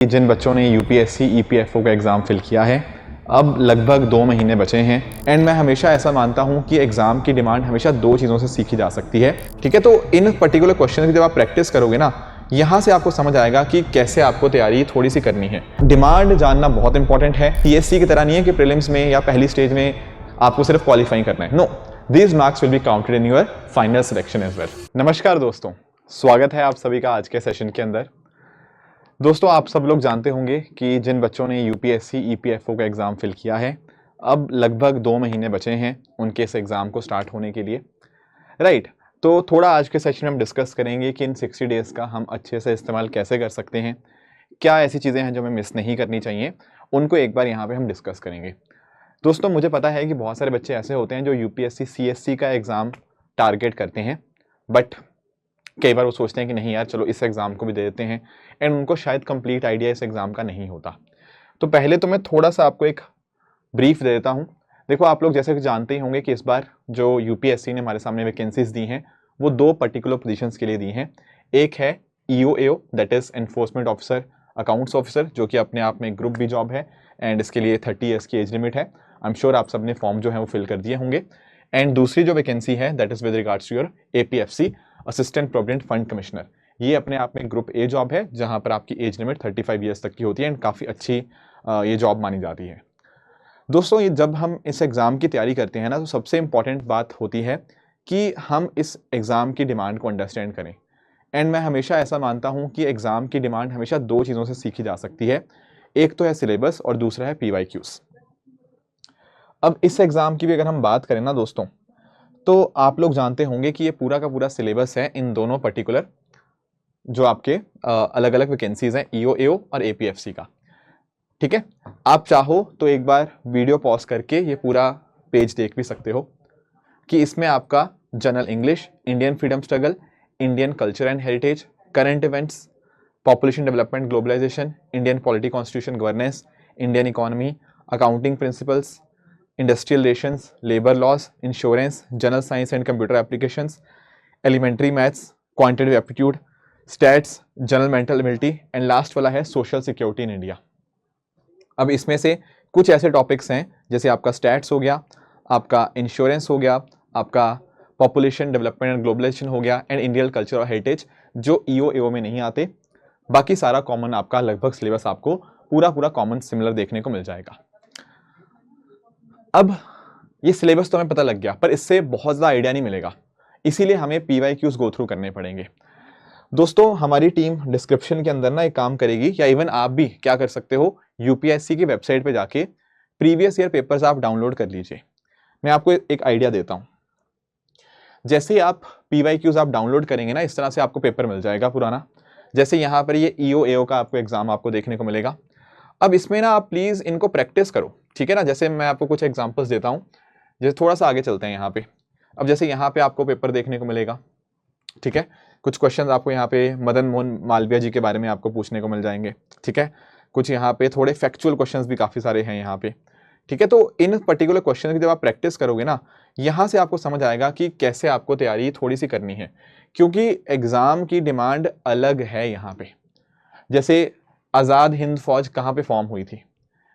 जिन बच्चों ने UPSC EPFO का एग्ज़ाम फिल किया है, अब लगभग 2 महीने बचे हैं। एंड मैं हमेशा ऐसा मानता हूं कि एग्ज़ाम की डिमांड हमेशा 2 चीज़ों से सीखी जा सकती है। ठीक है, तो इन पर्टिकुलर क्वेश्चन की जब आप प्रैक्टिस करोगे ना, यहाँ से आपको समझ आएगा कि कैसे आपको तैयारी थोड़ी सी करनी है। डिमांड जानना बहुत इंपॉर्टेंट है। पीएससी की तरह नहीं है कि प्रीलिम्स में या पहली स्टेज में आपको सिर्फ क्वालिफाई करना है। No, these marks will be counted in your final selection as well. नमस्कार दोस्तों, स्वागत है आप सभी का आज के सेशन के अंदर। दोस्तों, आप सब लोग जानते होंगे कि जिन बच्चों ने यूपीएससी ईपीएफओ का एग्ज़ाम फिल किया है, अब लगभग 2 महीने बचे हैं उनके इस एग्ज़ाम को स्टार्ट होने के लिए। राइट, तो थोड़ा आज के सेशन में हम डिस्कस करेंगे कि इन 60 डेज़ का हम अच्छे से इस्तेमाल कैसे कर सकते हैं, क्या ऐसी चीज़ें हैं जो हमें मिस नहीं करनी चाहिए, उनको एक बार यहाँ पर हम डिस्कस करेंगे। दोस्तों, मुझे पता है कि बहुत सारे बच्चे ऐसे होते हैं जो यूपीएससी सीएससी का एग्ज़ाम टारगेट करते हैं, बट कई बार वो सोचते हैं कि नहीं यार, चलो इस एग्ज़ाम को भी दे देते हैं, एंड उनको शायद कंप्लीट आइडिया इस एग्ज़ाम का नहीं होता। तो पहले तो मैं थोड़ा सा आपको एक ब्रीफ दे देता हूँ। देखो, आप लोग जैसे कि जानते ही होंगे कि इस बार जो यूपीएससी ने हमारे सामने वैकेंसीज दी हैं, वो 2 पर्टिकुलर पोजीशंस के लिए दी हैं। एक है EOAO, that is enforcement officer accounts officer, जो कि अपने आप में एक ग्रुप बी जॉब है, एंड इसके लिए 30 ईयर्स की एज लिमिट है। आई एम श्योर आप सबने फॉर्म जो है वो फिल कर दिए होंगे। एंड दूसरी जो वैकेंसी है, that is with regards to your APFC, assistant provident fund commissioner. ये अपने आप में ग्रुप ए जॉब है, जहां पर आपकी एज लिमिट 35 ईयर्स तक की होती है, एंड काफ़ी अच्छी ये जॉब मानी जाती है। दोस्तों, ये जब हम इस एग्ज़ाम की तैयारी करते हैं ना, तो सबसे इंपॉर्टेंट बात होती है कि हम इस एग्ज़ाम की डिमांड को अंडरस्टैंड करें। एंड मैं हमेशा ऐसा मानता हूं कि एग्ज़ाम की डिमांड हमेशा 2 चीज़ों से सीखी जा सकती है। एक तो है सिलेबस और दूसरा है PYQs। अब इस एग्ज़ाम की भी अगर हम बात करें ना दोस्तों, तो आप लोग जानते होंगे कि ये पूरा का पूरा सिलेबस है इन दोनों पर्टिकुलर जो आपके अलग अलग वैकेंसीज हैं, EOAO और APFC का। ठीक है, आप चाहो तो एक बार वीडियो पॉज करके ये पूरा पेज देख भी सकते हो कि इसमें आपका general English, Indian freedom struggle, Indian culture and heritage, current events, population development globalization, Indian polity constitution governance, Indian economy, accounting principles, industrial relations, labour laws, insurance, general science and computer applications, elementary maths, quantitative aptitude, stats, general mental ability, and last वाला है social security in India. अब इसमें से कुछ ऐसे topics हैं जैसे आपका स्टैट्स हो गया, आपका इंश्योरेंस हो गया, आपका पॉपुलेशन डेवलपमेंट एंड ग्लोबलाइजेशन हो गया, एंड इंडियन कल्चर और हेरिटेज, जो EOAO में नहीं आते। बाकी सारा कॉमन आपका लगभग सिलेबस आपको पूरा पूरा कॉमन सिमिलर देखने को मिल जाएगा। अब ये सिलेबस तो हमें पता लग गया, पर इससे बहुत ज़्यादा आइडिया नहीं मिलेगा, इसीलिए हमें PYQs गो थ्रू करने पड़ेंगे। दोस्तों, हमारी टीम डिस्क्रिप्शन के अंदर ना एक काम करेगी, या इवन आप भी क्या कर सकते हो, यूपीएससी की वेबसाइट पे जाके प्रीवियस ईयर पेपर्स आप डाउनलोड कर लीजिए। मैं आपको एक आइडिया देता हूं। जैसे ही आप PYQs आप डाउनलोड करेंगे ना, इस तरह से आपको पेपर मिल जाएगा पुराना। जैसे यहाँ पर ये EOAO का आपको एग्जाम आपको देखने को मिलेगा। अब इसमें ना आप प्लीज़ इनको प्रैक्टिस करो, ठीक है ना। जैसे मैं आपको कुछ एग्जाम्पल्स देता हूँ। जैसे थोड़ा सा आगे चलते हैं यहाँ पे। अब जैसे यहाँ पे आपको पेपर देखने को मिलेगा, ठीक है। कुछ क्वेश्चंस आपको यहाँ पे मदन मोहन मालवीय जी के बारे में आपको पूछने को मिल जाएंगे, ठीक है। कुछ यहाँ पे थोड़े फैक्चुअल क्वेश्चंस भी काफ़ी सारे हैं यहाँ पे, ठीक है। तो इन पर्टिकुलर क्वेश्चन की जब आप प्रैक्टिस करोगे ना, यहाँ से आपको समझ आएगा कि कैसे आपको तैयारी थोड़ी सी करनी है, क्योंकि एग्ज़ाम की डिमांड अलग है यहाँ पे। जैसे आज़ाद हिंद फौज कहाँ पे फॉर्म हुई थी,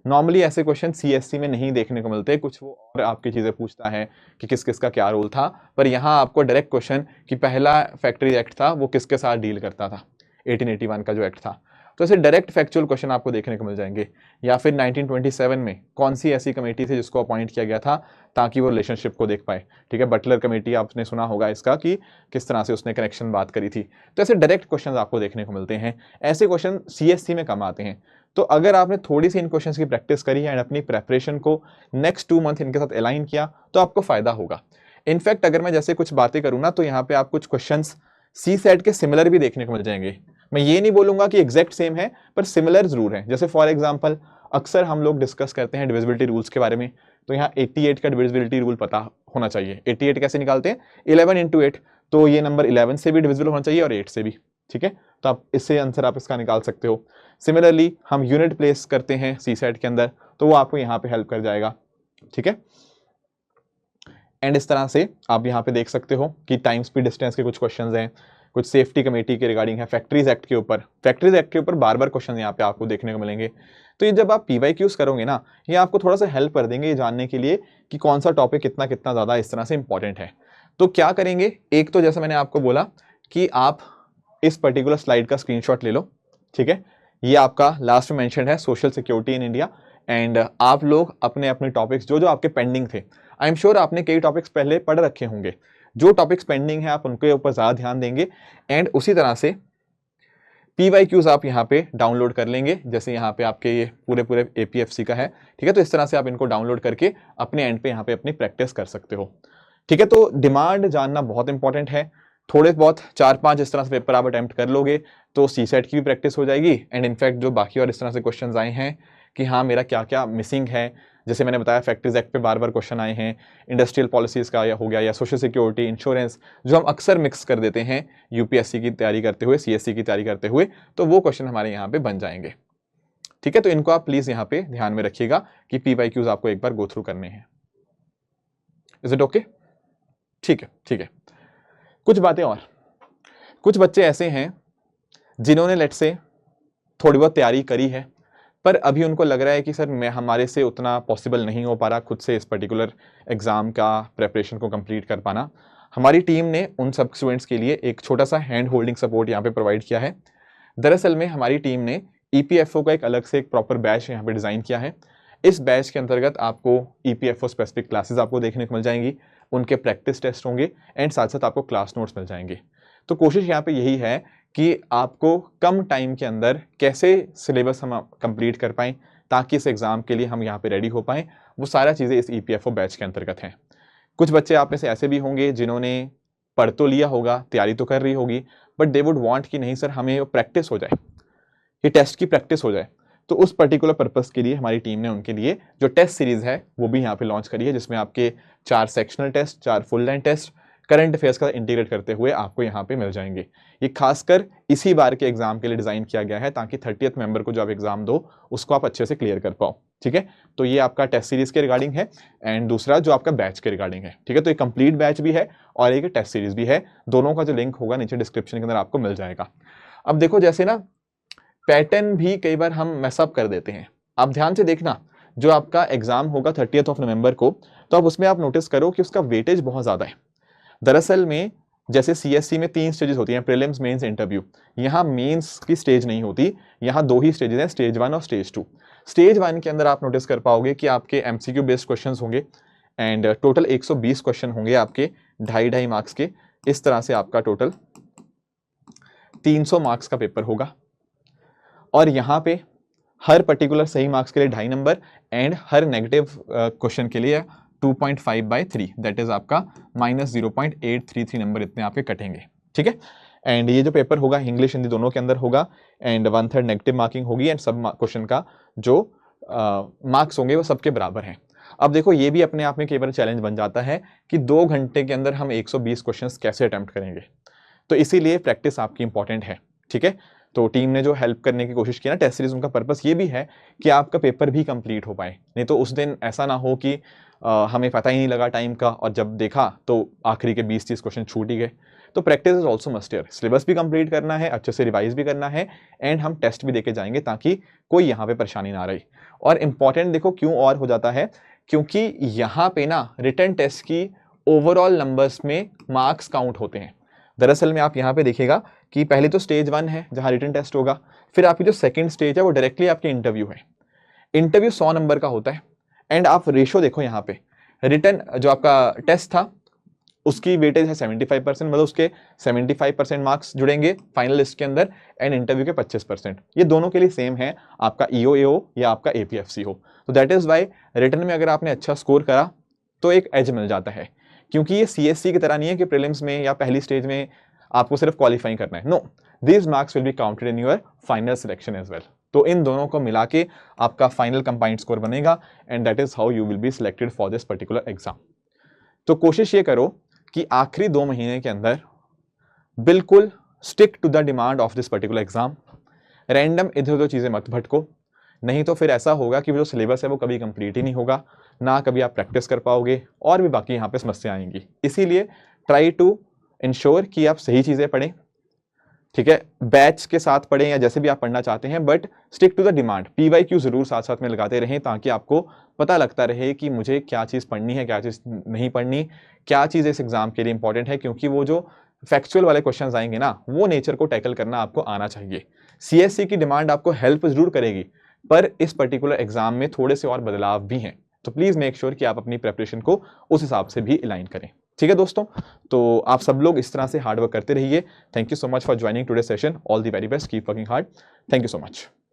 नॉर्मली ऐसे क्वेश्चन CSC में नहीं देखने को मिलते। कुछ वो और आपकी चीज़ें पूछता है कि किस किस का क्या रोल था, पर यहाँ आपको डायरेक्ट क्वेश्चन कि पहला फैक्ट्री एक्ट था वो किसके साथ डील करता था, 1881 का जो एक्ट था। तो ऐसे डायरेक्ट फैक्चुअल क्वेश्चन आपको देखने को मिल जाएंगे। या फिर 1927 में कौन सी ऐसी कमेटी थी जिसको अपॉइंट किया गया था ताकि वो रिलेशनशिप को देख पाए, ठीक है। बटलर कमेटी, आपने सुना होगा इसका कि किस तरह से उसने कनेक्शन बात करी थी। तो ऐसे डायरेक्ट क्वेश्चन आपको देखने को मिलते हैं। ऐसे क्वेश्चन CSC में कम आते हैं। तो अगर आपने थोड़ी सी इन क्वेश्चंस की प्रैक्टिस करी एंड अपनी प्रेपरेशन को नेक्स्ट 2 मंथ इनके साथ अलाइन किया, तो आपको फायदा होगा। इनफैक्ट अगर मैं जैसे कुछ बातें करूँ ना, तो यहाँ पे आप कुछ क्वेश्चंस CSAT के सिमिलर भी देखने को मिल जाएंगे। मैं ये नहीं बोलूंगा कि एग्जैक्ट सेम है, पर सिमिलर जरूर है। जैसे फॉर एग्जाम्पल अक्सर हम लोग डिस्कस करते हैं डिविजिबिलिटी रूल्स के बारे में, तो यहाँ 88 का डिविजिबिलिटी रूल पता होना चाहिए। 88 कैसे निकालते हैं, 11 × 8, तो ये नंबर 11 से भी डिविजिबल होना चाहिए और 8 से भी, ठीक है। तो आप इससे आंसर आप इसका निकाल सकते हो। सिमिलरली हम यूनिट प्लेस करते हैं CSAT के अंदर, तो वो आपको यहाँ पे हेल्प कर जाएगा, ठीक है। एंड इस तरह से आप यहाँ पे देख सकते हो कि टाइम स्पीड डिस्टेंस के कुछ क्वेश्चंस हैं, कुछ सेफ्टी कमेटी के रिगार्डिंग है, फैक्ट्रीज एक्ट के ऊपर। फैक्ट्रीज एक्ट के ऊपर बार बार क्वेश्चन यहाँ पे आपको देखने को मिलेंगे। तो ये जब आप PYQs करोगे ना, ये आपको थोड़ा सा हेल्प कर देंगे ये जानने के लिए कि कौन सा टॉपिक कितना कितना ज़्यादा इस तरह से इंपॉर्टेंट है। तो क्या करेंगे, एक तो जैसे मैंने आपको बोला कि आप इस पर्टिकुलर स्लाइड का स्क्रीनशॉट ले लो, ठीक है। ये आपका लास्ट में मेंशन है social security in India, and आप लोग अपने अपने टॉपिक्स जो जो आपके पेंडिंग थे, आई एम श्योर आपने कई टॉपिक्स पहले पढ़ रखे होंगे, जो टॉपिक्स पेंडिंग है आप उनके ऊपर ज़्यादा ध्यान देंगे। एंड उसी तरह से PYQs आप यहाँ पे डाउनलोड कर लेंगे, जैसे यहाँ पे आपके ये पूरे पूरे APFC का है, ठीक है। तो इस तरह से आप इनको डाउनलोड करके अपने एंड पे यहाँ पे अपनी प्रैक्टिस कर सकते हो, ठीक है। तो डिमांड जानना बहुत इंपॉर्टेंट है। थोड़े बहुत 4-5 इस तरह से पेपर आप अटेम्प्ट कर लोगे तो CSAT की भी प्रैक्टिस हो जाएगी। एंड इनफैक्ट जो बाकी और इस तरह से क्वेश्चन आए हैं कि हाँ मेरा क्या क्या मिसिंग है, जैसे मैंने बताया फैक्ट्रीज एक्ट पे बार बार क्वेश्चन आए हैं, इंडस्ट्रियल पॉलिसीज़ का या हो गया, या सोशल सिक्योरिटी, इंश्योरेंस, जो हम अक्सर मिक्स कर देते हैं UPSC की तैयारी करते हुए, CSC की तैयारी करते हुए, तो वो क्वेश्चन हमारे यहाँ पे बन जाएंगे, ठीक है। तो इनको आप प्लीज़ यहाँ पे ध्यान में रखिएगा कि PYQs आपको एक बार गो थ्रू करने हैं। Is it okay? ठीक है, ठीक है। कुछ बातें और, कुछ बच्चे ऐसे हैं जिन्होंने लेट से थोड़ी बहुत तैयारी करी है, पर अभी उनको लग रहा है कि सर मैं हमारे से उतना पॉसिबल नहीं हो पा रहा खुद से इस पर्टिकुलर एग्ज़ाम का प्रेपरेशन को कंप्लीट कर पाना। हमारी टीम ने उन सब स्टूडेंट्स के लिए एक छोटा सा हैंड होल्डिंग सपोर्ट यहाँ पे प्रोवाइड किया है। दरअसल में हमारी टीम ने EPFO का एक अलग से एक प्रॉपर बैच यहाँ पे डिज़ाइन किया है। इस बैच के अंतर्गत आपको EPFO स्पेसिफिक क्लासेस आपको देखने को मिल जाएंगी, उनके प्रैक्टिस टेस्ट होंगे, एंड साथ साथ आपको क्लास नोट्स मिल जाएंगे। तो कोशिश यहाँ पे यही है कि आपको कम टाइम के अंदर कैसे सिलेबस हम कंप्लीट कर पाएँ ताकि इस एग्ज़ाम के लिए हम यहाँ पे रेडी हो पाएँ, वो सारा चीज़ें इस EPFO बैच के अंतर्गत हैं। कुछ बच्चे आप में से ऐसे भी होंगे जिन्होंने पढ़ तो लिया होगा, तैयारी तो कर रही होगी, बट दे वुड वांट कि नहीं सर हमें प्रैक्टिस हो जाए, ये टेस्ट की प्रैक्टिस हो जाए। तो उस पर्टिकुलर पर्पस के लिए हमारी टीम ने उनके लिए जो टेस्ट सीरीज़ है वो भी यहाँ पे लॉन्च करी है, जिसमें आपके 4 sectional test, 4 full line test current affairs का इंटीग्रेट करते हुए आपको यहाँ पे मिल जाएंगे। ये खासकर इसी बार के एग्जाम के लिए डिज़ाइन किया गया है ताकि 30th मेंबर को जो आप एग्जाम दो उसको आप अच्छे से क्लियर कर पाओ, ठीक है। तो ये आपका टेस्ट सीरीज़ के रिगार्डिंग है, एंड दूसरा जो आपका बैच के रिगार्डिंग है, ठीक है। तो एक कंप्लीट बैच भी है और एक टेस्ट सीरीज़ भी है, दोनों का जो लिंक होगा नीचे डिस्क्रिप्शन के अंदर आपको मिल जाएगा। अब देखो जैसे ना पैटर्न भी कई बार हम मैसअप कर देते हैं, आप ध्यान से देखना, जो आपका एग्जाम होगा 30th नवंबर को, तो अब उसमें आप नोटिस करो कि उसका वेटेज बहुत ज़्यादा है। दरअसल में जैसे CSC में 3 स्टेजेस होती हैं, प्रीलिम्स, मेंस, इंटरव्यू, यहाँ मेंस की स्टेज नहीं होती, यहाँ 2 ही स्टेजेस हैं, स्टेज 1 और स्टेज 2। स्टेज 1 के अंदर आप नोटिस कर पाओगे कि आपके MCQ बेस्ड क्वेश्चंस होंगे, एंड टोटल 120 क्वेश्चन होंगे आपके 2.5 मार्क्स के। इस तरह से आपका टोटल 300 मार्क्स का पेपर होगा, और यहाँ पे हर पर्टिकुलर सही मार्क्स के लिए 2.5 number, and her negative question के लिए 2.5/3, दैट इज आपका -0.833 नंबर इतने आपके कटेंगे, ठीक है। एंड ये जो पेपर होगा इंग्लिश हिंदी दोनों के अंदर होगा, एंड 1/3 नेगेटिव मार्किंग होगी, एंड सब क्वेश्चन का जो मार्क्स होंगे वो सबके बराबर हैं। अब देखो ये भी अपने आप में कई बार चैलेंज बन जाता है कि 2 घंटे के अंदर हम 120 क्वेश्चन कैसे अटेम्प्ट करेंगे, तो इसीलिए प्रैक्टिस आपकी इंपॉर्टेंट है, ठीक है। तो टीम ने जो हेल्प करने की कोशिश की ना टेस्ट सीरीज, उनका पर्पस ये भी है कि आपका पेपर भी कंप्लीट हो पाए, नहीं तो उस दिन ऐसा ना हो कि हमें पता ही नहीं लगा टाइम का, और जब देखा तो आखिरी के 20-30 क्वेश्चन छूट ही गए। तो practice is also must here, syllabus भी कंप्लीट करना है, अच्छे से रिवाइज भी करना है, एंड हम टेस्ट भी देके जाएंगे ताकि कोई यहाँ पे परेशानी ना रही। और इंपॉर्टेंट देखो क्यों और हो जाता है, क्योंकि यहाँ पे ना रिटन टेस्ट की ओवरऑल नंबर्स में मार्क्स काउंट होते हैं। दरअसल में आप यहाँ पे देखिएगा कि पहले तो स्टेज 1 है जहाँ रिटन टेस्ट होगा, फिर आपकी जो सेकंड स्टेज है वो डायरेक्टली आपकी इंटरव्यू है। इंटरव्यू 100 नंबर का होता है, एंड आप रेशो देखो यहाँ पे, रिटन जो आपका टेस्ट था उसकी वेटेज है 75%, मतलब उसके 75% मार्क्स जुड़ेंगे फाइनल लिस्ट के अंदर, एंड इंटरव्यू के 25%। ये दोनों के लिए सेम है, आपका EO या आपका APFC हो। तो दैट इज वाई रिटन में अगर आपने अच्छा स्कोर करा तो एक एज मिल जाता है, क्योंकि ये CSC की तरह नहीं है कि प्रीलिम्स में या पहली स्टेज में आपको सिर्फ क्वालिफाई करना है। No, these marks will be counted in your final selection as well. तो इन दोनों को मिला के आपका फाइनल कंबाइंड स्कोर बनेगा, and that is how you will be selected for this particular exam. तो कोशिश ये करो कि आखिरी 2 महीने के अंदर बिल्कुल stick to the demand of this particular exam, random इधर उधर चीज़ें मत भटको, नहीं तो फिर ऐसा होगा कि जो सिलेबस है वो कभी कंप्लीट ही नहीं होगा, ना कभी आप प्रैक्टिस कर पाओगे, और भी बाकी यहाँ पे समस्या आएंगी। इसीलिए ट्राई टू इंश्योर कि आप सही चीज़ें पढ़ें, ठीक है, बैच के साथ पढ़ें या जैसे भी आप पढ़ना चाहते हैं, but stick to the demand. PYQ जरूर साथ साथ में लगाते रहें ताकि आपको पता लगता रहे कि मुझे क्या चीज़ पढ़नी है, क्या चीज़ नहीं पढ़नी, क्या चीज़ इस एग्जाम के लिए इंपॉर्टेंट है, क्योंकि वो जो फैक्चुअल वाले क्वेश्चंस आएंगे ना, वो नेचर को टैकल करना आपको आना चाहिए। CSC की डिमांड आपको हेल्प जरूर करेगी, पर इस पर्टिकुलर एग्जाम में थोड़े से और बदलाव भी हैं, तो प्लीज़ मेक श्योर कि आप अपनी प्रेपरेशन को उस हिसाब से भी अलाइन करें। ठीक है दोस्तों, तो आप सब लोग इस तरह से हार्ड वर्क करते रहिए। Thank you so much for joining today session. All the very best, keep working hard. Thank you so much.